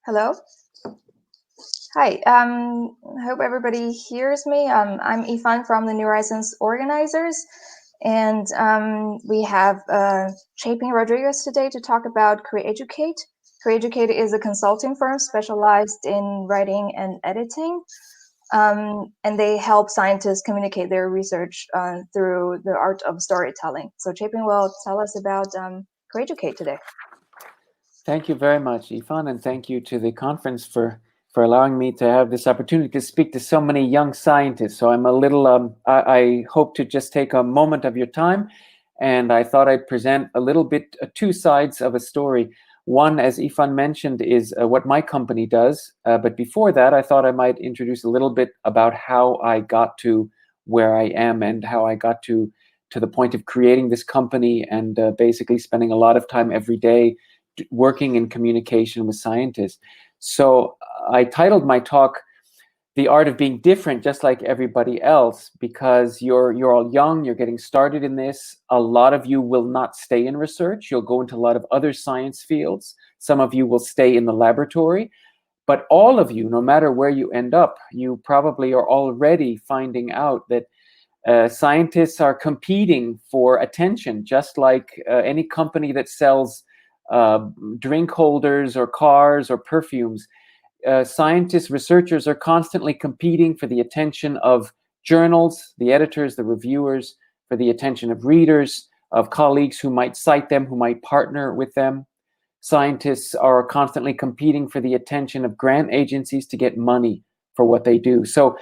Hello. Hi. I hope everybody hears me. I'm Ifan from the Neurizons organizers, and we have Chapin Rodriguez today to talk about CreEducate. CreEducate is a consulting firm specialized in writing and editing, and they help scientists communicate their research through the art of storytelling. So Chapin will tell us about CreEducate today. Thank you very much, Ifan, and thank you to the conference for allowing me to have this opportunity to speak to so many young scientists. So I'm a little, I hope to just take a moment of your time, and I thought I'd present a little bit two sides of a story. One, as Ifan mentioned, is what my company does. But before that, I thought I might introduce a little bit about how I got to where I am and how I got to the point of creating this company and basically spending a lot of time every day working in communication with scientists. So I titled my talk "The Art of Being Different, Just Like Everybody Else," because you're all young, you're getting started in this. A lot of you will not stay in research. You'll go into a lot of other science fields. Some of you will stay in the laboratory. But all of you, no matter where you end up, you probably are already finding out that scientists are competing for attention, just like any company that sells drink holders or cars or perfumes. Scientists, researchers are constantly competing for the attention of journals, the editors, the reviewers, for the attention of readers, of colleagues who might cite them, who might partner with them. Scientists are constantly competing for the attention of grant agencies to get money for what they do. So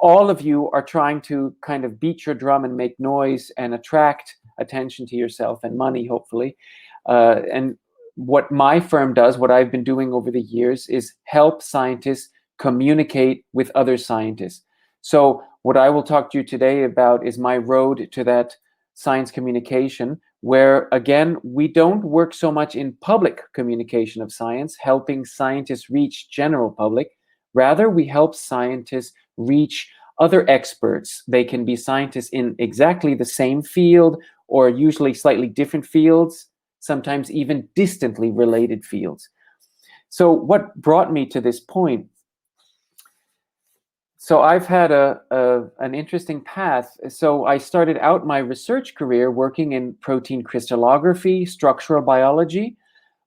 all of you are trying to kind of beat your drum and make noise and attract attention to yourself and money, hopefully. And what my firm does, what I've been doing over the years, is help scientists communicate with other scientists. So what I will talk to you today about is my road to that science communication, where, again, we don't work so much in public communication of science, helping scientists reach general public. Rather, we help scientists reach other experts. They can be scientists in exactly the same field or usually slightly different fields, sometimes even distantly related fields. So what brought me to this point? So I've had an interesting path. So I started out my research career working in protein crystallography, structural biology.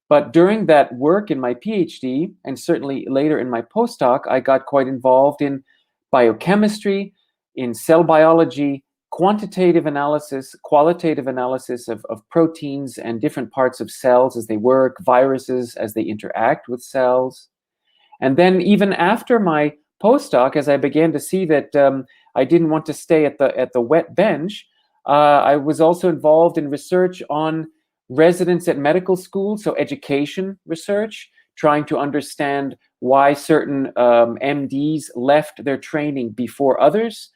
But during that work in my PhD, and certainly later in my postdoc, I got quite involved in biochemistry, in cell biology, quantitative analysis, qualitative analysis of proteins and different parts of cells as they work, viruses as they interact with cells. And then even after my postdoc, as I began to see that I didn't want to stay at the wet bench, I was also involved in research on residents at medical school, so education research, trying to understand why certain MDs left their training before others.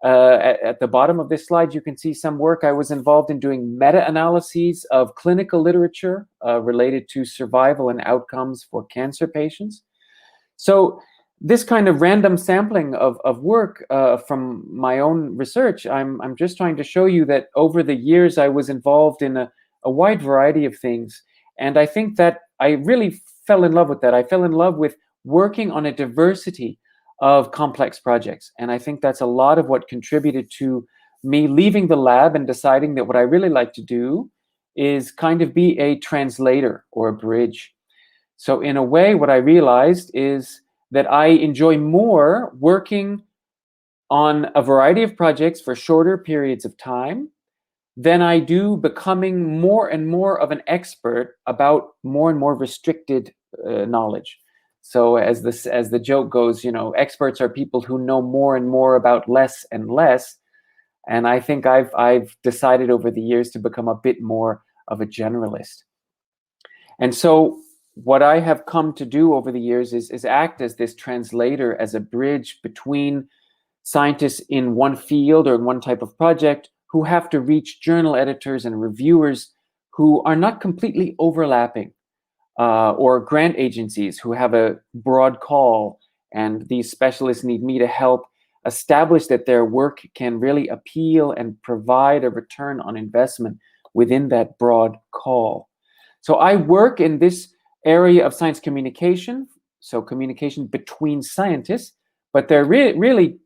At the bottom of this slide, you can see some work. I was involved in doing meta-analyses of clinical literature related to survival and outcomes for cancer patients. So this kind of random sampling of work from my own research, I'm just trying to show you that over the years I was involved in a wide variety of things. And I think that I really fell in love with that. I fell in love with working on a diversity of complex projects. And I think that's a lot of what contributed to me leaving the lab and deciding that what I really like to do is kind of be a translator or a bridge. So in a way, what I realized is that I enjoy more working on a variety of projects for shorter periods of time than I do becoming more and more of an expert about more and more restricted knowledge. So as the joke goes, experts are people who know more and more about less and less. And I think I've decided over the years to become a bit more of a generalist. And so what I have come to do over the years is act as this translator, as a bridge between scientists in one field or in one type of project who have to reach journal editors and reviewers who are not completely overlapping, or grant agencies who have a broad call, and these specialists need me to help establish that their work can really appeal and provide a return on investment within that broad call. So I work in this area of science communication so communication between scientists, but there are really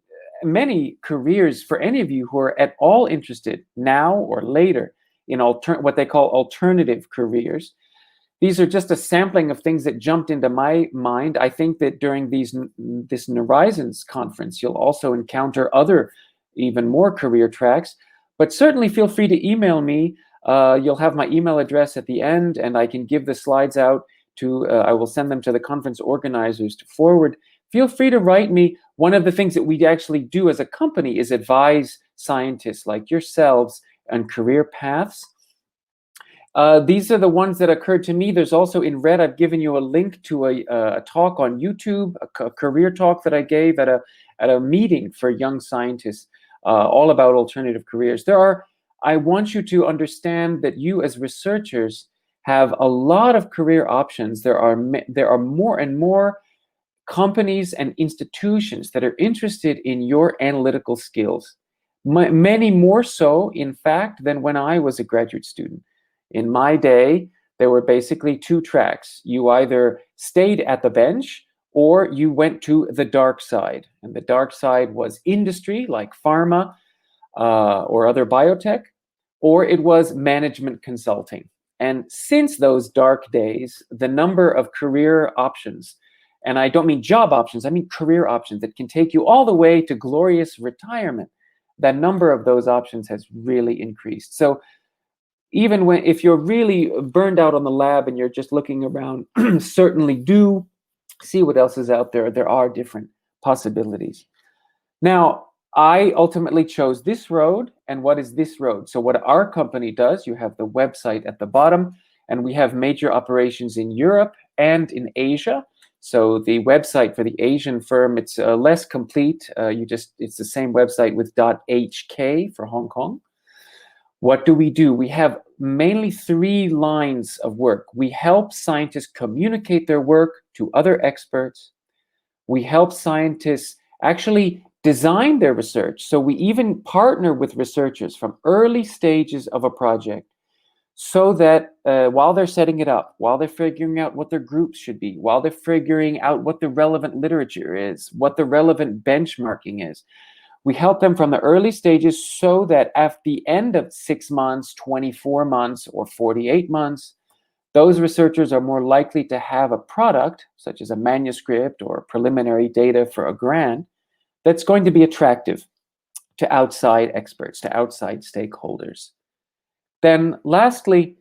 many careers for any of you who are at all interested now or later in what they call alternative careers. These are just a sampling of things that jumped into my mind. I think that during this Neurizons conference, you'll also encounter other, even more career tracks. But certainly feel free to email me. You'll have my email address at the end, and I can give the slides out to, I will send them to the conference organizers to forward. Feel free to write me. One of the things that we actually do as a company is advise scientists like yourselves on career paths. These are the ones that occurred to me. There's also in red, I've given you a link to a talk on YouTube, a career talk that I gave at a meeting for young scientists, all about alternative careers. I want you to understand that you as researchers have a lot of career options. There are more and more companies and institutions that are interested in your analytical skills. Many more so, in fact, than when I was a graduate student. In my day, there were basically two tracks. You either stayed at the bench or you went to the dark side. And the dark side was industry, like pharma or other biotech, or it was management consulting. And since those dark days, the number of career options, and I don't mean job options, I mean career options that can take you all the way to glorious retirement, that number of those options has really increased. So even if you're really burned out on the lab and you're just looking around, certainly do see what else is out there. There are different possibilities. Now, I ultimately chose this road. And what is this road? So what our company does, you have the website at the bottom, and we have major operations in Europe and in Asia. So the website for the Asian firm, it's less complete. It's the same website with .hk for Hong Kong. What do? We have mainly 3 lines of work. We help scientists communicate their work to other experts. We help scientists actually design their research. So we even partner with researchers from early stages of a project so that while they're setting it up, while they're figuring out what their groups should be, while they're figuring out what the relevant literature is, what the relevant benchmarking is, we help them from the early stages so that at the end of 6 months, 24 months, or 48 months, those researchers are more likely to have a product, such as a manuscript or preliminary data for a grant, that's going to be attractive to outside experts, to outside stakeholders. Then lastly,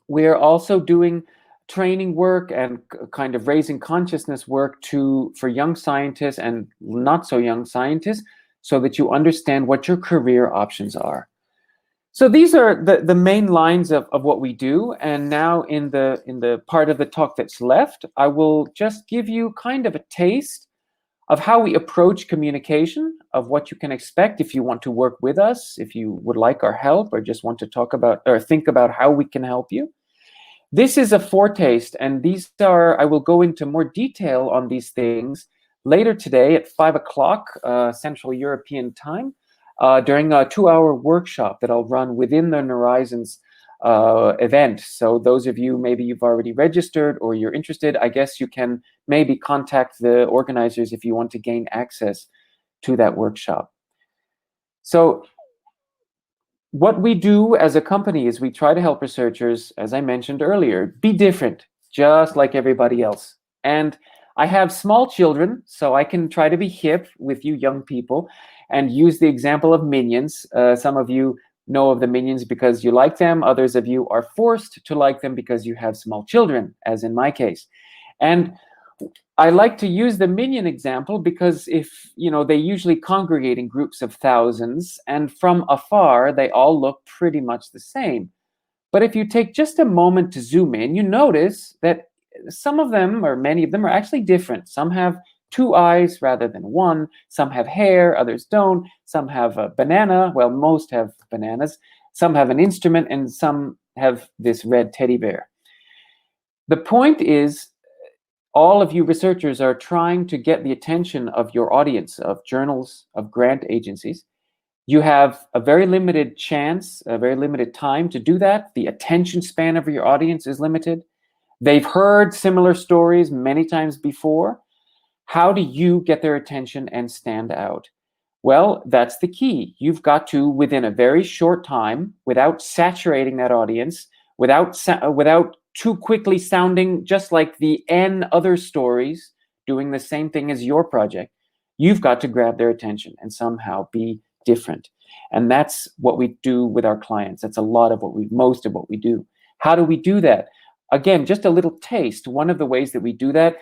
we're also doing training work and kind of raising consciousness work for young scientists and not so young scientists, so that you understand what your career options are. So these are the main lines of what we do. And now in the part of the talk that's left, I will just give you kind of a taste of how we approach communication, of what you can expect if you want to work with us, if you would like our help, or just want to talk about or think about how we can help you. This is a foretaste, and I will go into more detail on these things later today at 5 o'clock Central European time during a 2-hour workshop that I'll run within the Neurizons event. So those of you, maybe you've already registered or you're interested, I guess you can maybe contact the organizers if you want to gain access to that workshop. So what we do as a company is we try to help researchers, as I mentioned earlier, be different, just like everybody else. And I have small children, so I can try to be hip with you young people and use the example of minions. Some of you know of the minions because you like them. Others of you are forced to like them because you have small children, as in my case. And I like to use the minion example because they usually congregate in groups of thousands, and from afar, they all look pretty much the same. But if you take just a moment to zoom in, you notice that some of them, or many of them, are actually different. Some have 2 eyes rather than 1. Some have hair, others don't. Some have a banana. Well, most have bananas. Some have an instrument, and some have this red teddy bear. The point is, all of you researchers are trying to get the attention of your audience, of journals, of grant agencies. You have a very limited chance, a very limited time to do that. The attention span of your audience is limited. They've heard similar stories many times before. How do you get their attention and stand out? Well, that's the key. You've got to, within a very short time, without saturating that audience, without too quickly sounding just like the N other stories doing the same thing as your project, you've got to grab their attention and somehow be different. And that's what we do with our clients. That's most of what we do. How do we do that? Again, just a little taste. One of the ways that we do that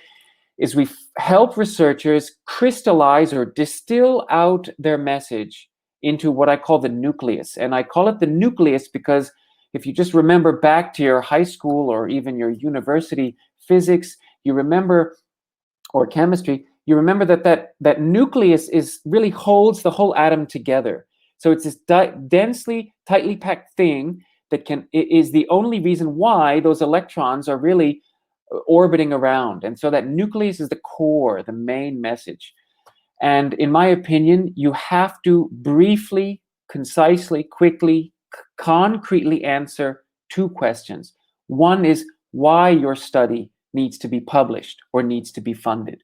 is we help researchers crystallize or distill out their message into what I call the nucleus. And I call it the nucleus because if you just remember back to your high school or even your university physics, you remember, or chemistry, you remember that nucleus really holds the whole atom together. So it's this densely, tightly packed thing that is the only reason why those electrons are really orbiting around. And so that nucleus is the core, the main message. And in my opinion, you have to briefly, concisely, quickly, concretely answer two questions. One is why your study needs to be published or needs to be funded.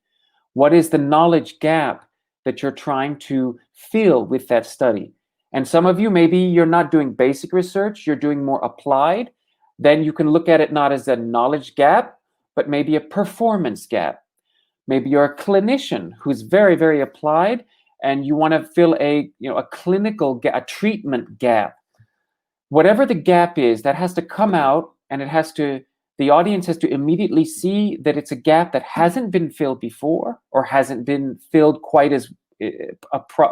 What is the knowledge gap that you're trying to fill with that study? And some of you, maybe you're not doing basic research, you're doing more applied. Then you can look at it not as a knowledge gap, but maybe a performance gap. Maybe you're a clinician who's very, very applied, and you want to fill a clinical gap, a treatment gap. Whatever the gap is, that has to come out, and the audience has to immediately see that it's a gap that hasn't been filled before or hasn't been filled quite as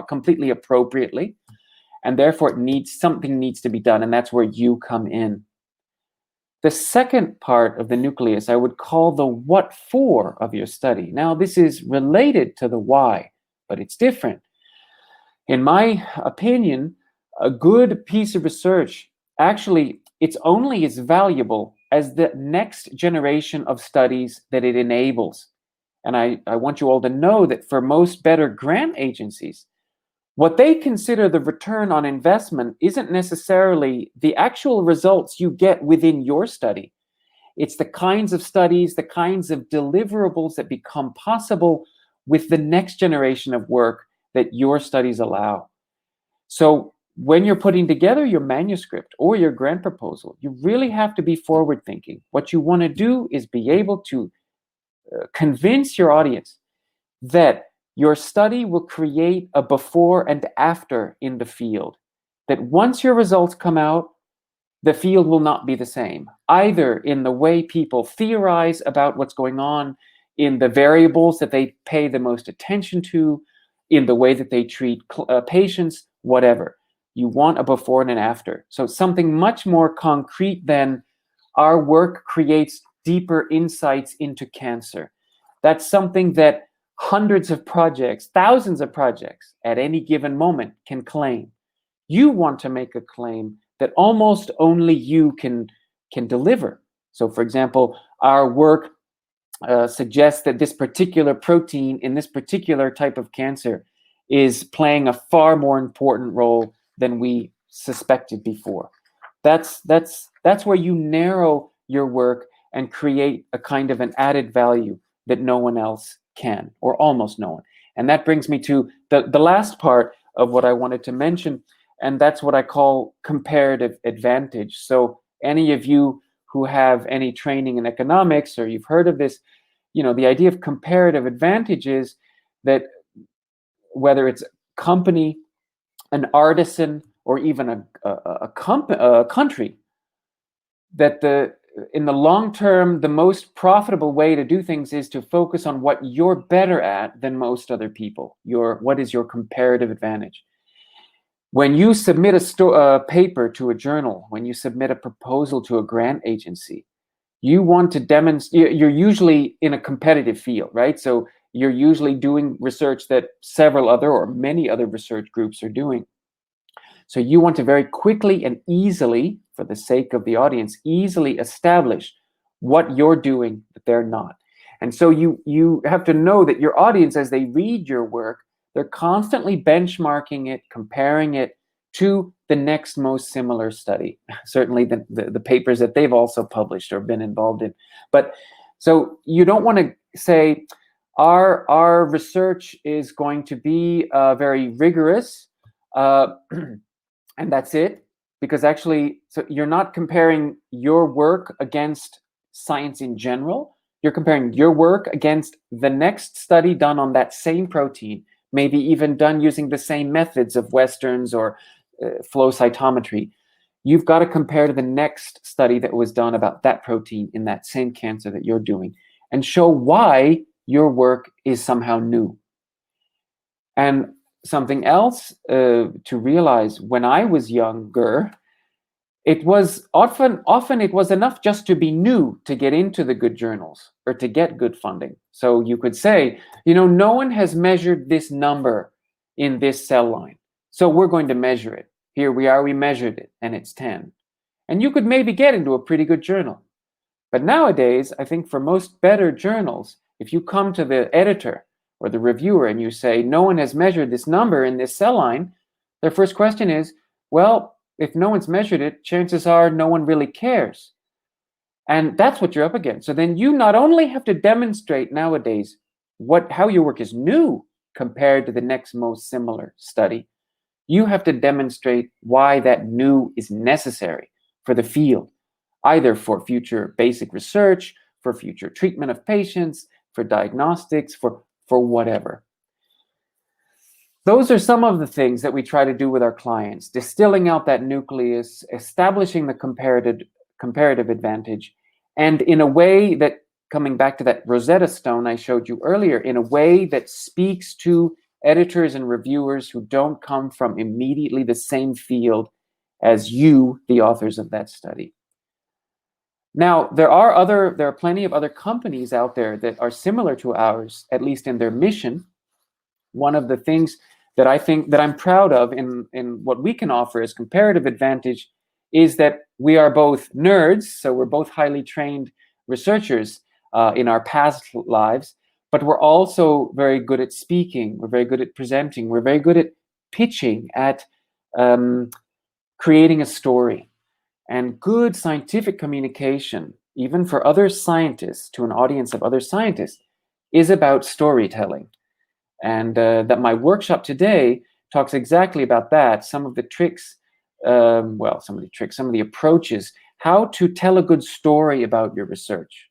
completely appropriately. And therefore, something needs to be done, and that's where you come in. The second part of the nucleus I would call the what for of your study. Now, this is related to the why, but it's different. In my opinion, a good piece of research, actually, it's only as valuable as the next generation of studies that it enables. And I want you all to know that for most better grant agencies, what they consider the return on investment isn't necessarily the actual results you get within your study. It's the kinds of studies, the kinds of deliverables that become possible with the next generation of work that your studies allow. So when you're putting together your manuscript or your grant proposal, you really have to be forward thinking. What you want to do is be able to convince your audience that your study will create a before and after in the field. That once your results come out, the field will not be the same, either in the way people theorize about what's going on, in the variables that they pay the most attention to, in the way that they treat patients, whatever. You want a before and an after. So something much more concrete than our work creates deeper insights into cancer. That's something that hundreds of projects, thousands of projects at any given moment can claim. You want to make a claim that almost only you can deliver. So, for example, our work suggests that this particular protein in this particular type of cancer is playing a far more important role than we suspected before. That's where you narrow your work and create a kind of an added value that no one else can, or almost no one. And that brings me to the last part of what I wanted to mention, and that's what I call comparative advantage. So any of you who have any training in economics, or you've heard of this, the idea of comparative advantage is that whether it's a company, an artisan, or even a country, that in the long term, the most profitable way to do things is to focus on what you're better at than most other people. What is your comparative advantage? When you submit a paper to a journal, when you submit a proposal to a grant agency, you want to demonstrate, you're usually in a competitive field, right? So you're usually doing research that several other or many other research groups are doing. So you want to very quickly and easily, for the sake of the audience, easily establish what you're doing that they're not. And so you have to know that your audience, as they read your work, they're constantly benchmarking it, comparing it to the next most similar study. Certainly the papers that they've also published or been involved in. But so you don't want to say our research is going to be very rigorous and that's it, because actually, so you're not comparing your work against science in general. You're comparing your work against the next study done on that same protein, maybe even done using the same methods of Westerns or flow cytometry. You've got to compare to the next study that was done about that protein in that same cancer that you're doing and show why your work is somehow new. And something else to realize, when I was younger, it was often it was enough just to be new to get into the good journals or to get good funding. So you could say, no one has measured this number in this cell line, so we're going to measure it. Here we are, we measured it, and it's 10. And you could maybe get into a pretty good journal. But nowadays, I think for most better journals, if you come to the editor or the reviewer and you say, no one has measured this number in this cell line, their first question is, well, if no one's measured it, chances are no one really cares. And that's what you're up against. So then you not only have to demonstrate nowadays how your work is new compared to the next most similar study, you have to demonstrate why that new is necessary for the field, either for future basic research, for future treatment of patients, for diagnostics, for whatever. Those are some of the things that we try to do with our clients: distilling out that nucleus, establishing the comparative advantage, and in a way that, coming back to that Rosetta Stone I showed you earlier, in a way that speaks to editors and reviewers who don't come from immediately the same field as you, the authors of that study. Now, there are plenty of other companies out there that are similar to ours, at least in their mission. One of the things that I think that I'm proud of in what we can offer as comparative advantage is that we are both nerds, so we're both highly trained researchers in our past lives, but we're also very good at speaking, we're very good at presenting, we're very good at pitching, at creating a story. And good scientific communication, even for other scientists, to an audience of other scientists, is about storytelling. And that my workshop today talks exactly about that. Some of the tricks, some of the approaches, how to tell a good story about your research.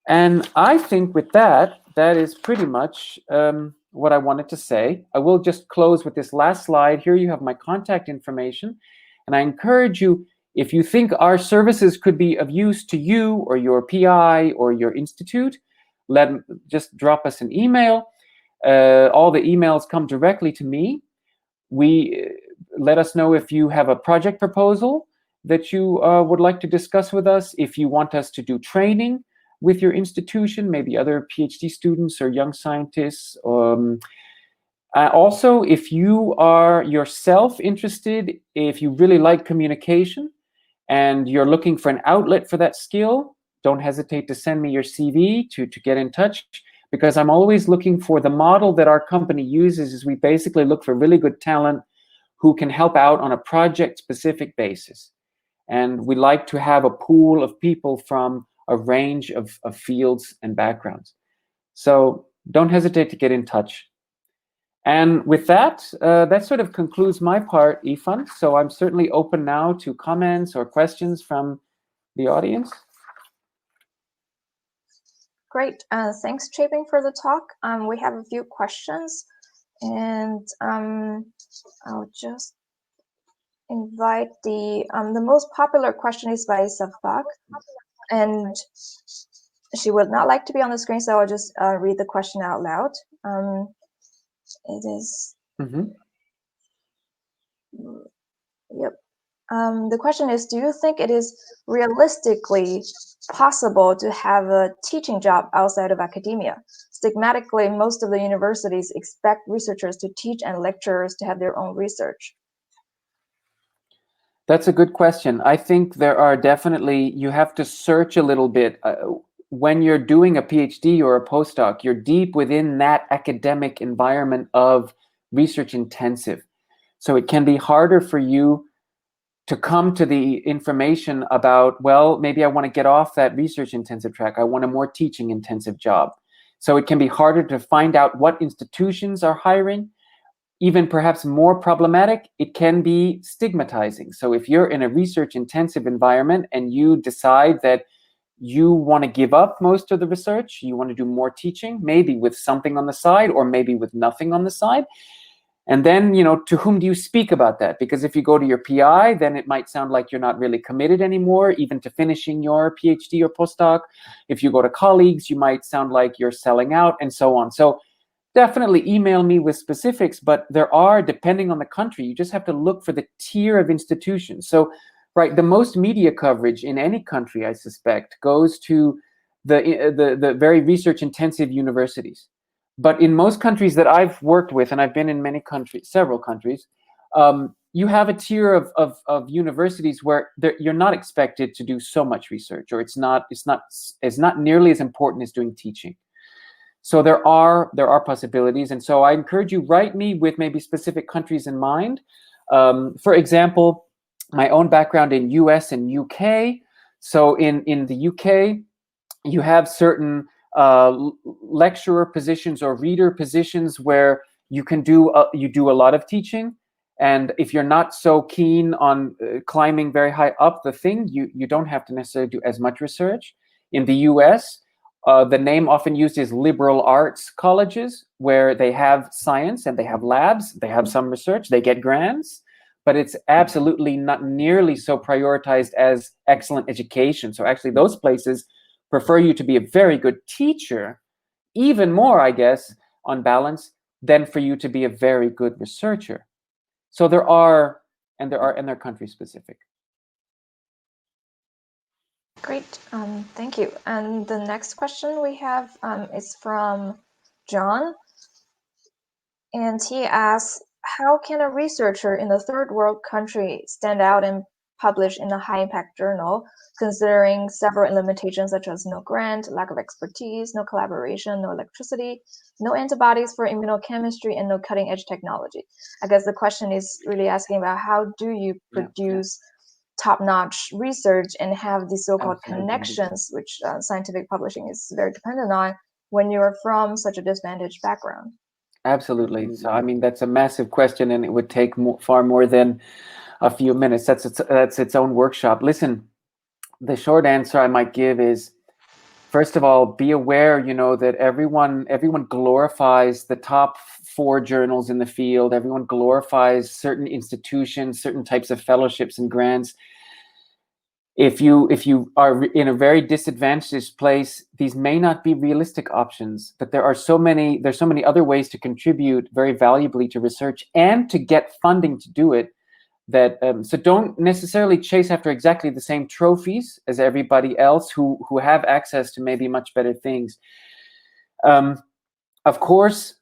And I think with that is pretty much what I wanted to say. I will just close with this last slide. Here you have my contact information. And I encourage you, if you think our services could be of use to you or your PI or your institute, just drop us an email. All the emails come directly to me. Let us know if you have a project proposal that you would like to discuss with us, if you want us to do training with your institution, maybe other PhD students or young scientists. Also, if you are yourself interested, if you really like communication and you're looking for an outlet for that skill, don't hesitate to send me your CV to get in touch, because I'm always looking for the model that our company uses. Is we basically look for really good talent who can help out on a project-specific basis. And we like to have a pool of people from a range of fields and backgrounds. So don't hesitate to get in touch. And with that, that sort of concludes my part, Ifan. So I'm certainly open now to comments or questions from the audience. Great. Thanks, Chapin, for the talk. We have a few questions, and I'll just invite the most popular question is by Safak, and she would not like to be on the screen, so I'll just read the question out loud. It is. Yep. The question is, do you think it is realistically possible to have a teaching job outside of academia? Stigmatically, most of the universities expect researchers to teach and lecturers to have their own research. That's a good question. I think there are definitely, you have to search a little bit. When you're doing a PhD or a postdoc, you're deep within that academic environment of research intensive. So it can be harder for you to come to the information about, well, maybe I want to get off that research intensive track. I want a more teaching intensive job. So it can be harder to find out what institutions are hiring. Even perhaps more problematic, it can be stigmatizing. So if you're in a research intensive environment and you decide that you want to give up most of the research, you want to do more teaching, maybe with something on the side or maybe with nothing on the side. And then, to whom do you speak about that? Because if you go to your PI, then it might sound like you're not really committed anymore, even to finishing your PhD or postdoc. If you go to colleagues, you might sound like you're selling out and so on. So definitely email me with specifics, but there are, depending on the country, you just have to look for the tier of institutions. So, right, the most media coverage in any country, I suspect, goes to the very research-intensive universities. But in most countries that I've worked with, and I've been in many countries, several countries, you have a tier of universities where you're not expected to do so much research, or it's not nearly as important as doing teaching. So there are possibilities, and so I encourage you, write me with maybe specific countries in mind. For example, my own background in US and UK. So in the UK, you have certain lecturer positions or reader positions where you can do a lot of teaching, and if you're not so keen on climbing very high up the thing, you don't have to necessarily do as much research. In the US, the name often used is liberal arts colleges, where they have science and they have labs, they have some research, they get grants, but it's absolutely not nearly so prioritized as excellent education. So actually those places prefer you to be a very good teacher, even more, I guess, on balance, than for you to be a very good researcher. So they're country specific. Great, thank you. And the next question we have is from John, and he asks, how can a researcher in a third world country stand out and publish in a high-impact journal, considering several limitations such as no grant, lack of expertise, no collaboration, no electricity, no antibodies for immunochemistry, and no cutting-edge technology? I guess the question is really asking about how do you produce top-notch research and have these so-called connections, which scientific publishing is very dependent on, when you're from such a disadvantaged background. Absolutely. So, I mean, that's a massive question, and it would take far more than a few minutes. That's its own workshop. Listen, the short answer I might give is, first of all, be aware, that everyone glorifies the top 4 journals in the field. Everyone glorifies certain institutions, certain types of fellowships and grants. If you are in a very disadvantaged place, these may not be realistic options, but there's so many other ways to contribute very valuably to research and to get funding to do it, that so don't necessarily chase after exactly the same trophies as everybody else who have access to maybe much better things. Of course,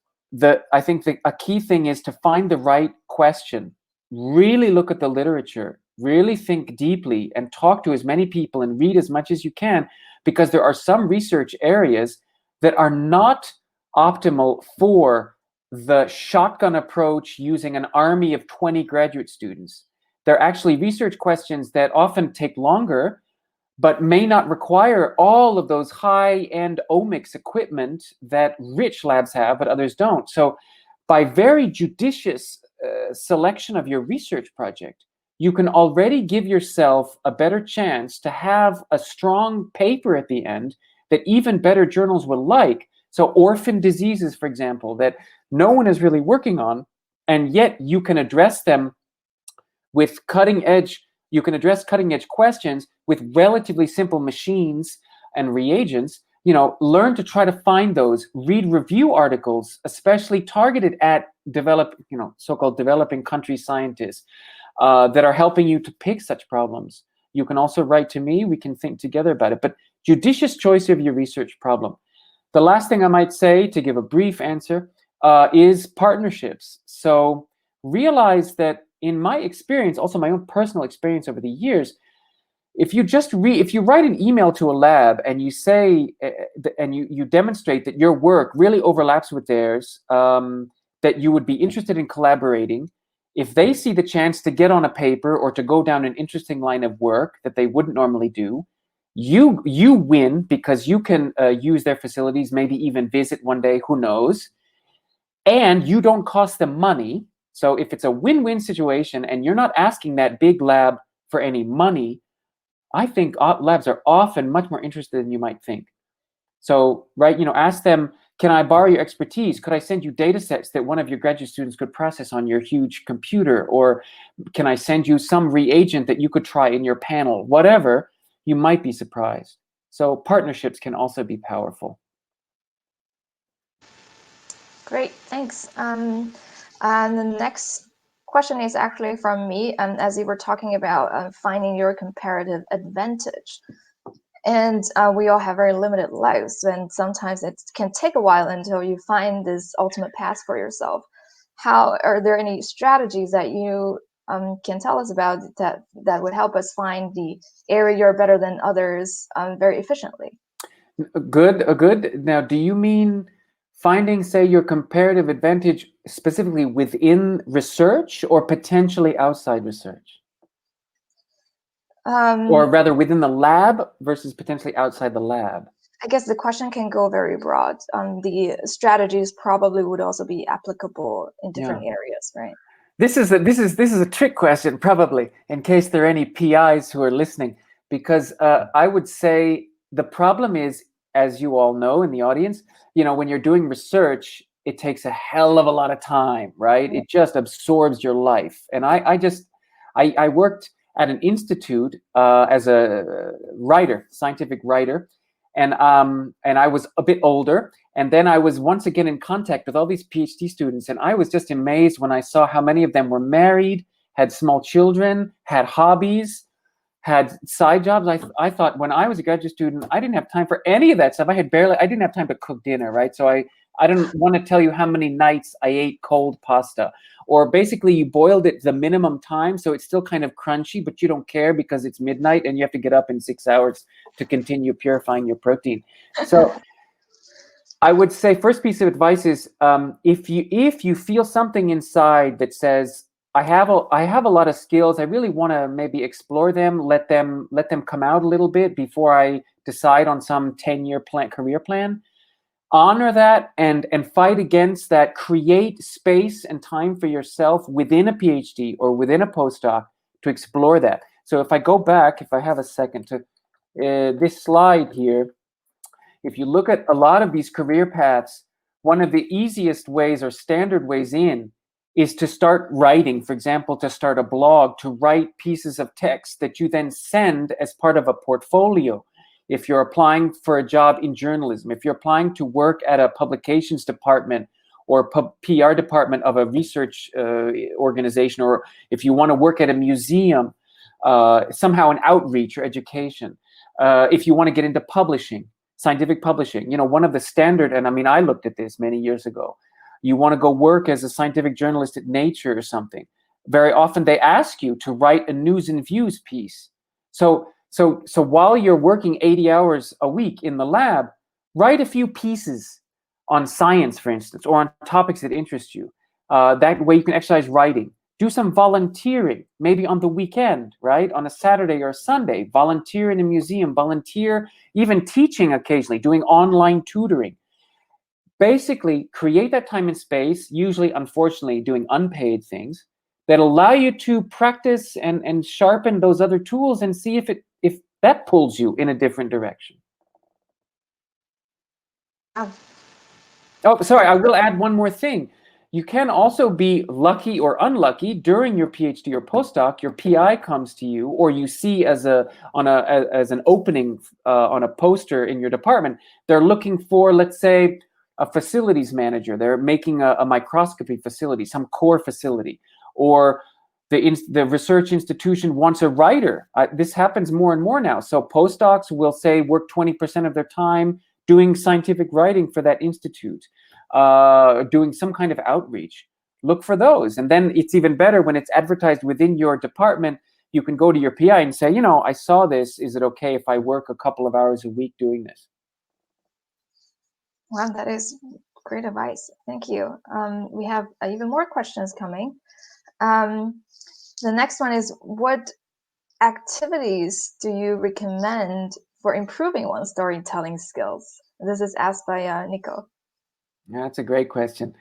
I think a key thing is to find the right question. Really look at the literature, really think deeply, and talk to as many people and read as much as you can, because there are some research areas that are not optimal for the shotgun approach using an army of 20 graduate students. They're actually research questions that often take longer, but may not require all of those high-end omics equipment that rich labs have, but others don't. So by very judicious selection of your research project, you can already give yourself a better chance to have a strong paper at the end that even better journals will like. So orphan diseases, for example, that no one is really working on, and yet you can address them with cutting-edge questions with relatively simple machines and reagents. Learn to try to find those. Read review articles, especially targeted at so-called developing country scientists that are helping you to pick such problems. You can also write to me. We can think together about it. But judicious choice of your research problem. The last thing I might say, to give a brief answer, is partnerships. So realize that, in my experience, also my own personal experience over the years, if you write an email to a lab and you say and you demonstrate that your work really overlaps with theirs, that you would be interested in collaborating, if they see the chance to get on a paper or to go down an interesting line of work that they wouldn't normally do, you win because you can use their facilities, maybe even visit one day, who knows, and you don't cost them money. So if it's a win-win situation and you're not asking that big lab for any money, I think labs are often much more interested than you might think. So, right, ask them, can I borrow your expertise? Could I send you data sets that one of your graduate students could process on your huge computer? Or can I send you some reagent that you could try in your panel? Whatever, you might be surprised. So partnerships can also be powerful. Great, thanks. And the next question is actually from me, as you were talking about finding your comparative advantage. And we all have very limited lives, and sometimes it can take a while until you find this ultimate path for yourself. Are there any strategies that you can tell us about that would help us find the area you're better than others very efficiently? Good. Now, do you mean finding, say, your comparative advantage specifically within research or potentially outside research? Or rather within the lab versus potentially outside the lab? I guess the question can go very broad. The strategies probably would also be applicable in different areas, right? This is a trick question, probably, in case there are any PIs who are listening, because I would say the problem is, as you all know in the audience, when you're doing research, it takes a hell of a lot of time, right? It just absorbs your life. And I worked at an institute as a writer, scientific writer, and I was a bit older. And then I was once again in contact with all these PhD students, and I was just amazed when I saw how many of them were married, had small children, had hobbies, had side jobs. I thought when I was a graduate student, I didn't have time for any of that stuff. I didn't have time to cook dinner, right? So I don't want to tell you how many nights I ate cold pasta, or basically you boiled it the minimum time, so it's still kind of crunchy, but you don't care because it's midnight and you have to get up in 6 hours to continue purifying your protein. So I would say first piece of advice is if you feel something inside that says, I have a lot of skills, I really want to maybe explore them, let them come out a little bit before I decide on some 10-year career plan. Honor that and fight against that. Create space and time for yourself within a PhD or within a postdoc to explore that. So if I go back, if I have a second, to this slide here, if you look at a lot of these career paths, one of the easiest ways or standard ways in is to start writing. For example, to start a blog, to write pieces of text that you then send as part of a portfolio. If you're applying for a job in journalism, if you're applying to work at a publications department or PR department of a research organization, or if you want to work at a museum, somehow an outreach or education, if you want to get into publishing, scientific publishing, one of the standard, and I mean, I looked at this many years ago. You want to go work as a scientific journalist at Nature or something. Very often they ask you to write a news and views piece. So while you're working 80 hours a week in the lab, write a few pieces on science, for instance, or on topics that interest you. That way you can exercise writing. Do some volunteering, maybe on the weekend, right? On a Saturday or a Sunday, volunteer in a museum, volunteer even teaching occasionally, doing online tutoring. Basically, create that time and space, usually, unfortunately, doing unpaid things that allow you to practice and sharpen those other tools and see if that pulls you in a different direction. Oh, sorry, I will add one more thing. You can also be lucky or unlucky during your PhD or postdoc. Your PI comes to you, or you see as an opening on a poster in your department. They're looking for, let's say, a facilities manager. They're making a microscopy facility, some core facility, or the research institution wants a writer. This happens more and more now. So postdocs will say work 20% of their time doing scientific writing for that institute, doing some kind of outreach. Look for those. And then it's even better when it's advertised within your department. You can go to your PI and say, I saw this. Is it okay if I work a couple of hours a week doing this? Wow, that is great advice. Thank you. We have even more questions coming. The next one is, what activities do you recommend for improving one's storytelling skills? This is asked by Nico. Yeah, that's a great question.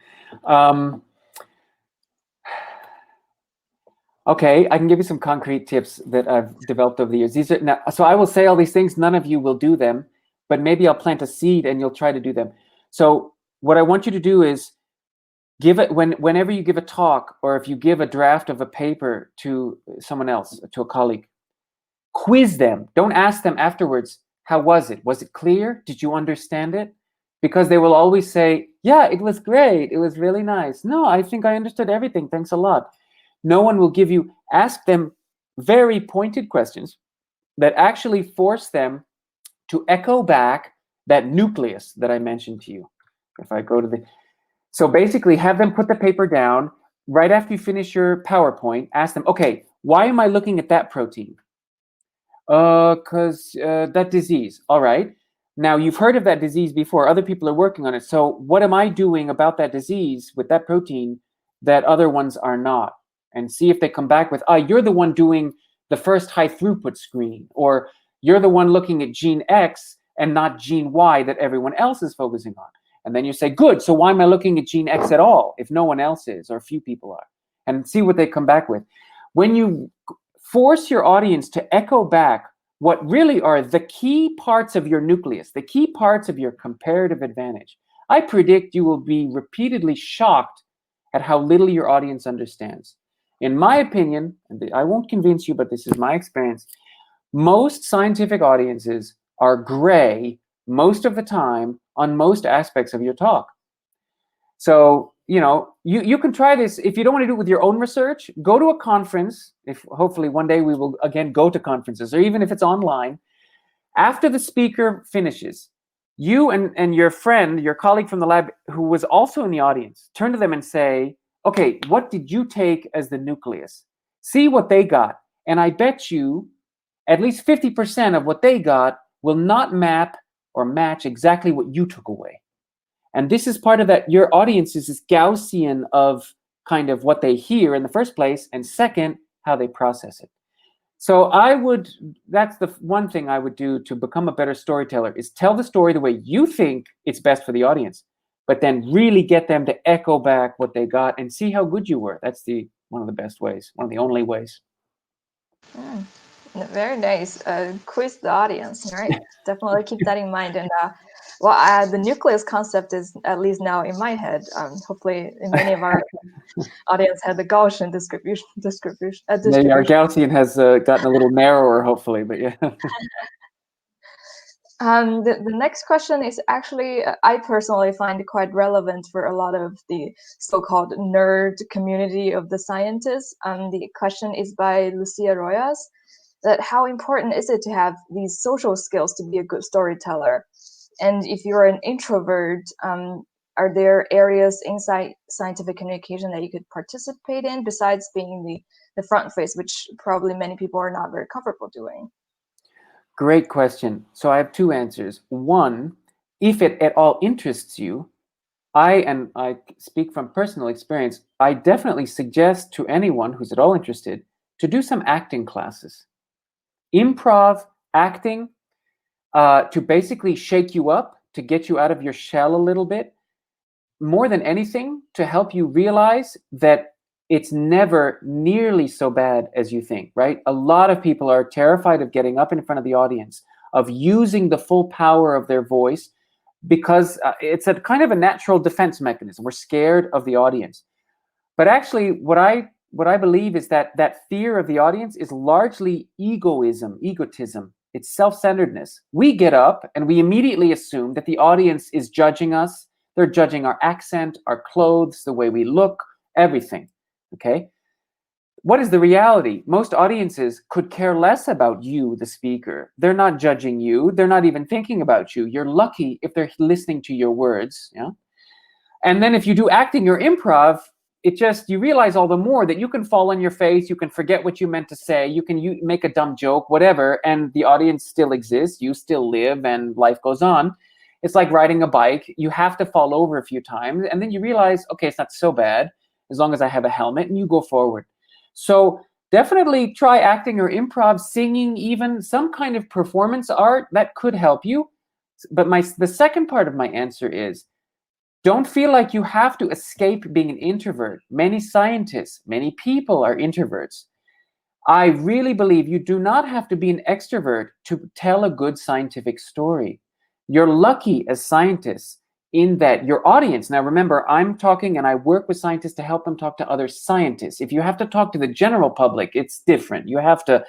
Okay, I can give you some concrete tips that I've developed over the years. These are now, so I will say all these things. None of you will do them, but maybe I'll plant a seed and you'll try to do them. So what I want you to do is give it whenever you give a talk, or if you give a draft of a paper to someone else, to a colleague, quiz them. Don't ask them afterwards, how was it? Was it clear? Did you understand it? Because they will always say, yeah, it was great. It was really nice. No, I think I understood everything. Thanks a lot. No one will give you, ask them very pointed questions that actually force them to echo back that nucleus that I mentioned to you. If I go to the, so basically have them put the paper down right after you finish your PowerPoint, ask them, okay, why am I looking at that protein? Because that disease. All right. Now you've heard of that disease before. Other people are working on it. So what am I doing about that disease with that protein that other ones are not? And see if they come back with, you're the one doing the first high throughput screening, or you're the one looking at gene X and not gene Y that everyone else is focusing on. And then you say, good, so why am I looking at gene X at all if no one else is, or few people are? And see what they come back with. When you force your audience to echo back what really are the key parts of your nucleus, the key parts of your comparative advantage, I predict you will be repeatedly shocked at how little your audience understands. In my opinion, and I won't convince you, but this is my experience, most scientific audiences are gray most of the time on most aspects of your talk. So, you can try this. If you don't want to do it with your own research, go to a conference. If hopefully one day we will again go to conferences, or even if it's online. After the speaker finishes, you and your friend, your colleague from the lab who was also in the audience, turn to them and say, okay, what did you take as the nucleus? See what they got. And I bet you at least 50% of what they got will not map or match exactly what you took away. And this is part of that. Your audience is this Gaussian of kind of what they hear in the first place, and second, how they process it. So that's the one thing I would do to become a better storyteller, is tell the story the way you think it's best for the audience, but then really get them to echo back what they got and see how good you were. That's one of the best ways, one of the only ways. Very nice. Quiz the audience, right? Definitely keep that in mind. And the nucleus concept is at least now in my head. Hopefully, in many of our audience had the Gaussian distribution. Maybe our Gaussian has gotten a little narrower, hopefully, but yeah. The next question is actually, I personally find it quite relevant for a lot of the so-called nerd community of the scientists. The question is by Lucia Royas, that how important is it to have these social skills to be a good storyteller? And if you're an introvert, are there areas inside scientific communication that you could participate in besides being the front face, which probably many people are not very comfortable doing? Great question. So I have two answers. One, if it at all interests you, I speak from personal experience, I definitely suggest to anyone who's at all interested to do some acting classes. Improv, acting, to basically shake you up, to get you out of your shell a little bit. More than anything, to help you realize that it's never nearly so bad as you think, right? A lot of people are terrified of getting up in front of the audience, of using the full power of their voice, because it's a kind of a natural defense mechanism. We're scared of the audience. But actually, what I believe is that fear of the audience is largely egotism. It's self-centeredness. We get up and we immediately assume that the audience is judging us. They're judging our accent, our clothes, the way we look, everything. Okay? What is the reality? Most audiences could care less about you, the speaker. They're not judging you. They're not even thinking about you. You're lucky if they're listening to your words. Yeah. And then if you do acting or improv, you realize all the more that you can fall on your face, you can forget what you meant to say, you make a dumb joke, whatever, and the audience still exists, you still live, and life goes on. It's like riding a bike. You have to fall over a few times, and then you realize, okay, it's not so bad as long as I have a helmet, and you go forward. So definitely try acting or improv, singing, even some kind of performance art that could help you. But the second part of my answer is, don't feel like you have to escape being an introvert. Many scientists, many people are introverts. I really believe you do not have to be an extrovert to tell a good scientific story. You're lucky as scientists in that your audience, now remember, I'm talking and I work with scientists to help them talk to other scientists. If you have to talk to the general public, it's different. You have to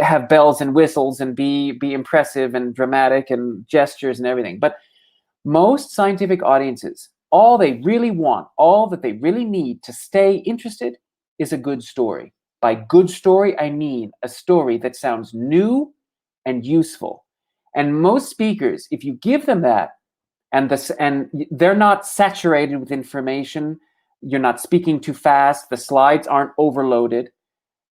have bells and whistles and be impressive and dramatic and gestures and everything. But most scientific audiences, all they really want, all that they really need to stay interested is a good story. By good story, I mean a story that sounds new and useful. And most speakers, if you give them that, and they're not saturated with information, you're not speaking too fast, the slides aren't overloaded,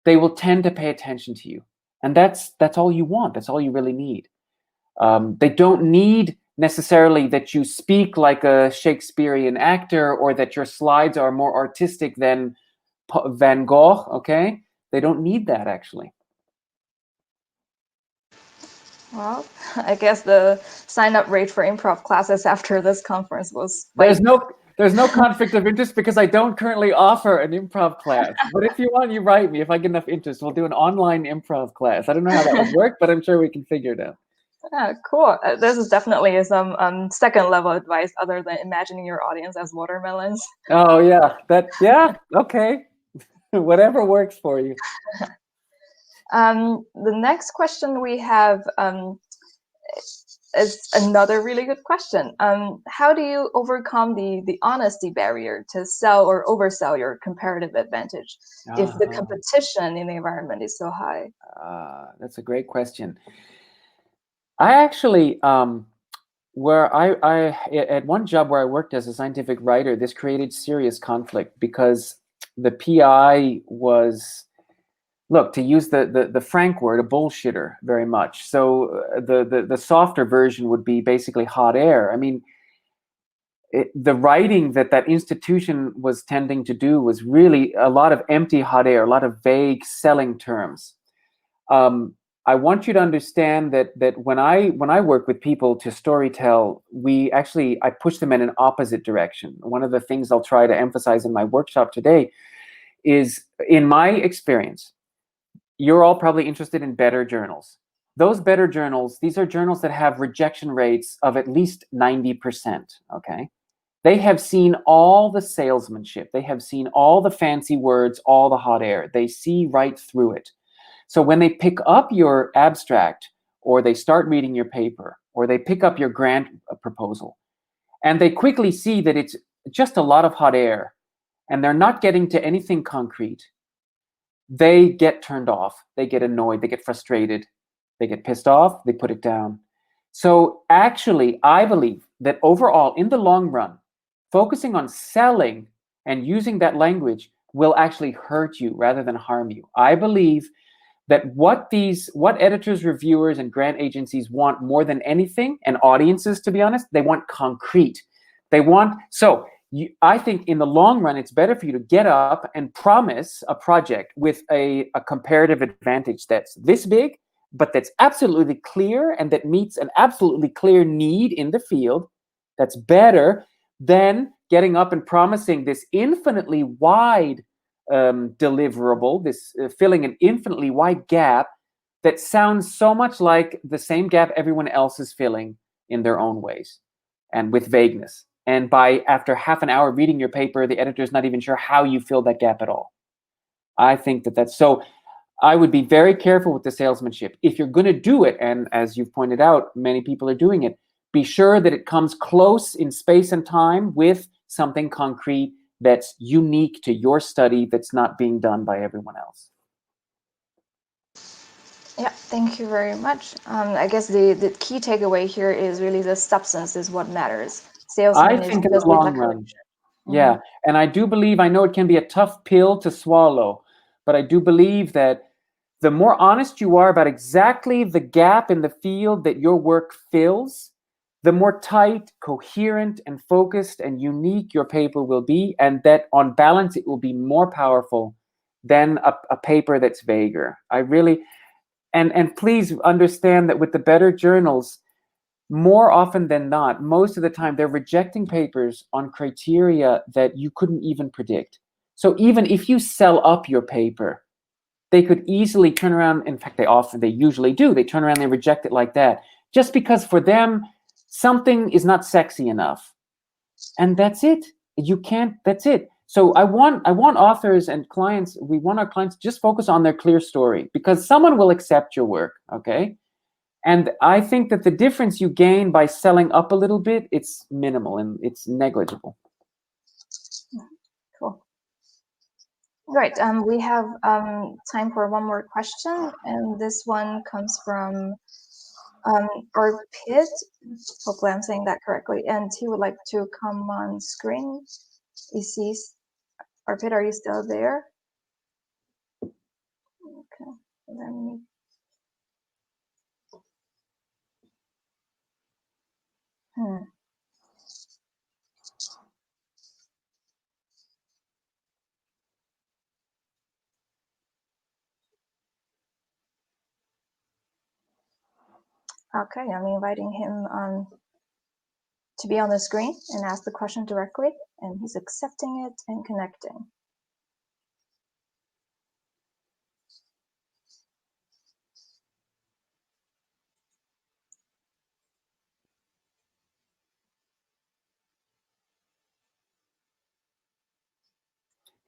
they will tend to pay attention to you. And that's all you want. That's all you really need. They don't need necessarily that you speak like a Shakespearean actor or that your slides are more artistic than Van Gogh, okay? They don't need that, actually. Well, I guess the sign-up rate for improv classes after this conference was There's no conflict of interest because I don't currently offer an improv class. But if you want, you write me. If I get enough interest, we'll do an online improv class. I don't know how that would work, but I'm sure we can figure it out. Yeah, cool. This is definitely some second level advice other than imagining your audience as watermelons. Oh yeah, okay. Whatever works for you. The next question we have is another really good question. How do you overcome the honesty barrier to sell or oversell your comparative advantage if the competition in the environment is so high? That's a great question. I actually, where I at one job where I worked as a scientific writer, this created serious conflict because the PI was, look, to use the frank word, a bullshitter very much. So the softer version would be basically hot air. I mean, the writing that institution was tending to do was really a lot of empty hot air, a lot of vague selling terms. I want you to understand that when I work with people to storytell, I push them in an opposite direction. One of the things I'll try to emphasize in my workshop today is, in my experience, you're all probably interested in better journals. Those better journals, these are journals that have rejection rates of at least 90%, okay? They have seen all the salesmanship. They have seen all the fancy words, all the hot air. They see right through it. So when they pick up your abstract, or they start reading your paper, or they pick up your grant proposal, and they quickly see that it's just a lot of hot air, and they're not getting to anything concrete, they get turned off, they get annoyed, they get frustrated, they get pissed off, they put it down. So actually, I believe that overall, in the long run, focusing on selling and using that language will actually hurt you rather than harm you. I believe that what editors, reviewers, and grant agencies want more than anything, and audiences, to be honest, they want concrete. I think in the long run, it's better for you to get up and promise a project with a comparative advantage that's this big, but that's absolutely clear and that meets an absolutely clear need in the field. That's better than getting up and promising this infinitely wide deliverable, this filling an infinitely wide gap that sounds so much like the same gap everyone else is filling in their own ways and with vagueness. And after half an hour reading your paper, the editor's not even sure how you fill that gap at all. I think that's so. I would be very careful with the salesmanship. If you're going to do it, and as you've pointed out, many people are doing it, be sure that it comes close in space and time with something concrete that's unique to your study that's not being done by everyone else. Yeah, thank you very much. I guess the key takeaway here is really the substance is what matters. Salesman I is think in the just long run. Yeah, and I know it can be a tough pill to swallow, but I do believe that the more honest you are about exactly the gap in the field that your work fills, the more tight, coherent, and focused and unique your paper will be, and that on balance, it will be more powerful than a paper that's vaguer. I really, and please understand that with the better journals, more often than not, most of the time, they're rejecting papers on criteria that you couldn't even predict. So even if you sell up your paper, they could easily turn around. In fact, they usually do. They turn around, they reject it like that, just because for them, something is not sexy enough. And that's it. You can't, that's it. So I want authors and clients, we want our clients to just focus on their clear story, because someone will accept your work, okay? And I think that the difference you gain by selling up a little bit, it's minimal and it's negligible. Cool. Right. We have time for one more question, and this one comes from Arpit. Hopefully, I'm saying that correctly. And he would like to come on screen. He sees. Arpit, are you still there? Okay. Let me. Okay, I'm inviting him to be on the screen and ask the question directly, and he's accepting it and connecting.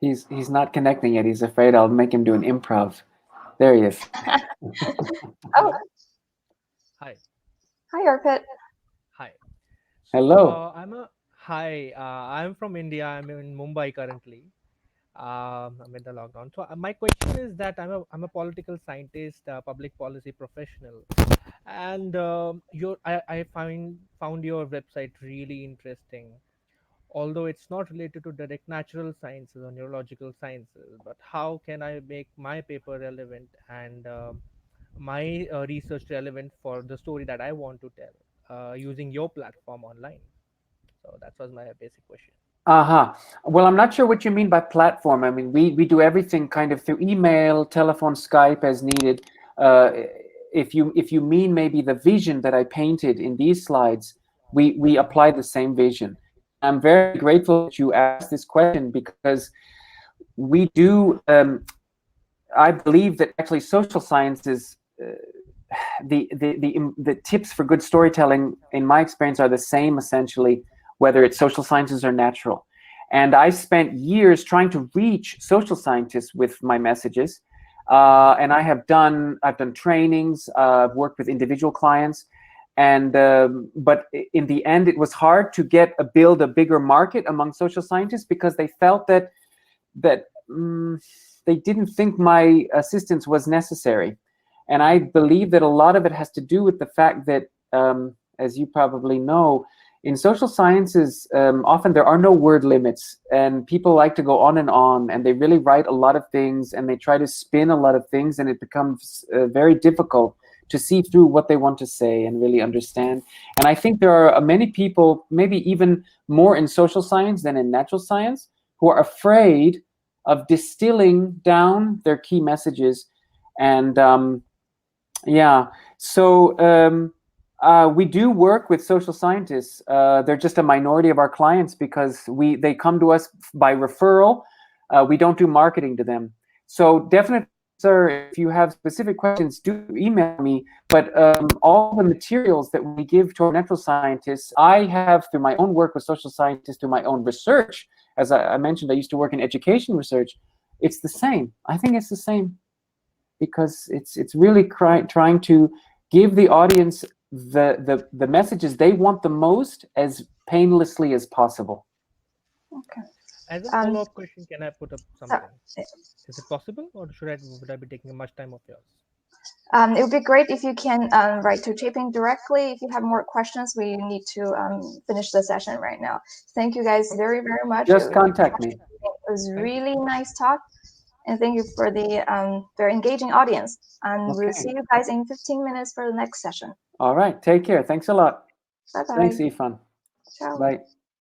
He's not connecting yet. He's afraid I'll make him do an improv. There he is. Oh. Hi. Hi, Arpit. Hi. Hello. I'm from India. I'm in Mumbai currently. I'm in the lockdown. So my question is that I'm a political scientist, public policy professional, and I found your website really interesting. Although it's not related to direct natural sciences or neurological sciences, but how can I make my paper relevant and my research relevant for the story that I want to tell using your platform online? So that was my basic question. Well, I'm not sure what you mean by platform. I mean, we do everything kind of through email, telephone, Skype as needed. If you mean maybe the vision that I painted in these slides, we apply the same vision. I'm very grateful that you asked this question, because we do. I believe that actually social sciences, the tips for good storytelling, in my experience, are the same essentially, whether it's social sciences or natural. And I spent years trying to reach social scientists with my messages. And I've done trainings, I've worked with individual clients, and but in the end, it was hard to build a bigger market among social scientists, because they felt that they didn't think my assistance was necessary. And I believe that a lot of it has to do with the fact that, as you probably know, in social sciences, often there are no word limits, and people like to go on, and they really write a lot of things, and they try to spin a lot of things, and it becomes very difficult to see through what they want to say and really understand. And I think there are many people, maybe even more in social science than in natural science, who are afraid of distilling down their key messages. And so we do work with social scientists. They're just a minority of our clients, because they come to us by referral. We don't do marketing to them. So definitely, sir, if you have specific questions, do email me. But all the materials that we give to our natural scientists, I have through my own work with social scientists, through my own research. As I mentioned, I used to work in education research. It's the same. I think it's the same, because it's really trying to give the audience the messages they want the most as painlessly as possible. Okay. As a follow-up question, can I put up something? Is it possible, or would I be taking much time of yours? It would be great if you can write to Chapin directly. If you have more questions, we need to finish the session right now. Thank you guys very, very much. Just contact me. It was really nice talk. And thank you for the very engaging audience. And we'll see you guys in 15 minutes for the next session. All right. Take care. Thanks a lot. Bye-bye. Thanks, Ifan. Ciao. Bye.